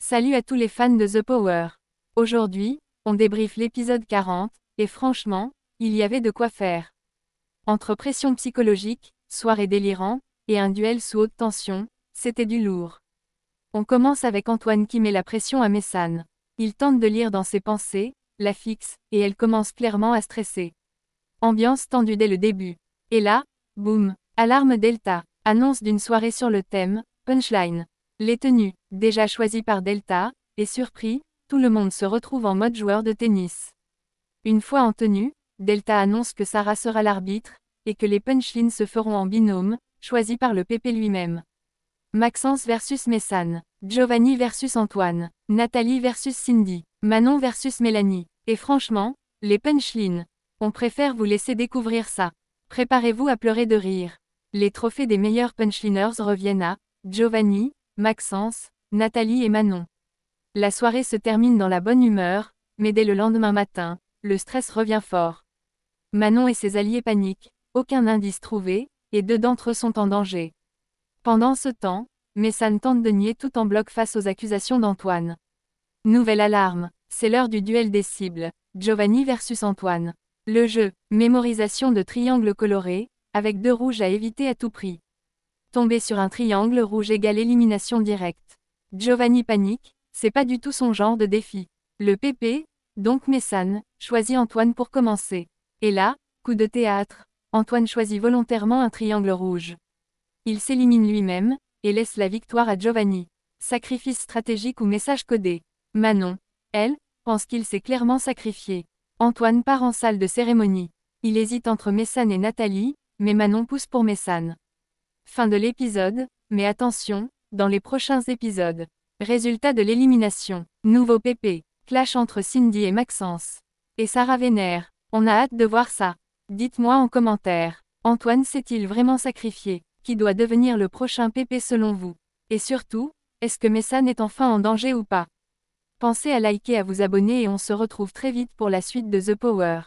Salut à tous les fans de The Power. Aujourd'hui, on débriefe l'épisode 40, et franchement, il y avait de quoi faire. Entre pression psychologique, soirée délirant, et un duel sous haute tension, c'était du lourd. On commence avec Antoine qui met la pression à Mésane. Il tente de lire dans ses pensées, la fixe, et elle commence clairement à stresser. Ambiance tendue dès le début. Et là, boum, alarme Delta, annonce d'une soirée sur le thème, punchline. Les tenues, déjà choisies par Delta, et surpris, tout le monde se retrouve en mode joueur de tennis. Une fois en tenue, Delta annonce que Sarah sera l'arbitre, et que les punchlines se feront en binôme, choisi par le PP lui-même. Maxence versus Mésane, Giovanni versus Antoine, Nathalie versus Cindy, Manon versus Mélanie. Et franchement, les punchlines. On préfère vous laisser découvrir ça. Préparez-vous à pleurer de rire. Les trophées des meilleurs punchliners reviennent à Giovanni, Maxence, Nathalie et Manon. La soirée se termine dans la bonne humeur, mais dès le lendemain matin, le stress revient fort. Manon et ses alliés paniquent, aucun indice trouvé, et deux d'entre eux sont en danger. Pendant ce temps, Mésane tente de nier tout en bloc face aux accusations d'Antoine. Nouvelle alarme, c'est l'heure du duel des cibles, Giovanni versus Antoine. Le jeu, mémorisation de triangles colorés, avec deux rouges à éviter à tout prix. Tomber sur un triangle rouge égale élimination directe. Giovanni panique, c'est pas du tout son genre de défi. Le PP, donc Mésane, choisit Antoine pour commencer. Et là, coup de théâtre, Antoine choisit volontairement un triangle rouge. Il s'élimine lui-même, et laisse la victoire à Giovanni. Sacrifice stratégique ou message codé. Manon, elle, pense qu'il s'est clairement sacrifié. Antoine part en salle de cérémonie. Il hésite entre Mésane et Nathalie, mais Manon pousse pour Mésane. Fin de l'épisode, mais attention, dans les prochains épisodes. Résultat de l'élimination. Nouveau PP. Clash entre Cindy et Maxence. Et Sarah vénère. On a hâte de voir ça. Dites-moi en commentaire. Antoine s'est-il vraiment sacrifié? Qui doit devenir le prochain PP selon vous? Et surtout, est-ce que Mésane est enfin en danger ou pas? Pensez à liker et à vous abonner et on se retrouve très vite pour la suite de The Power.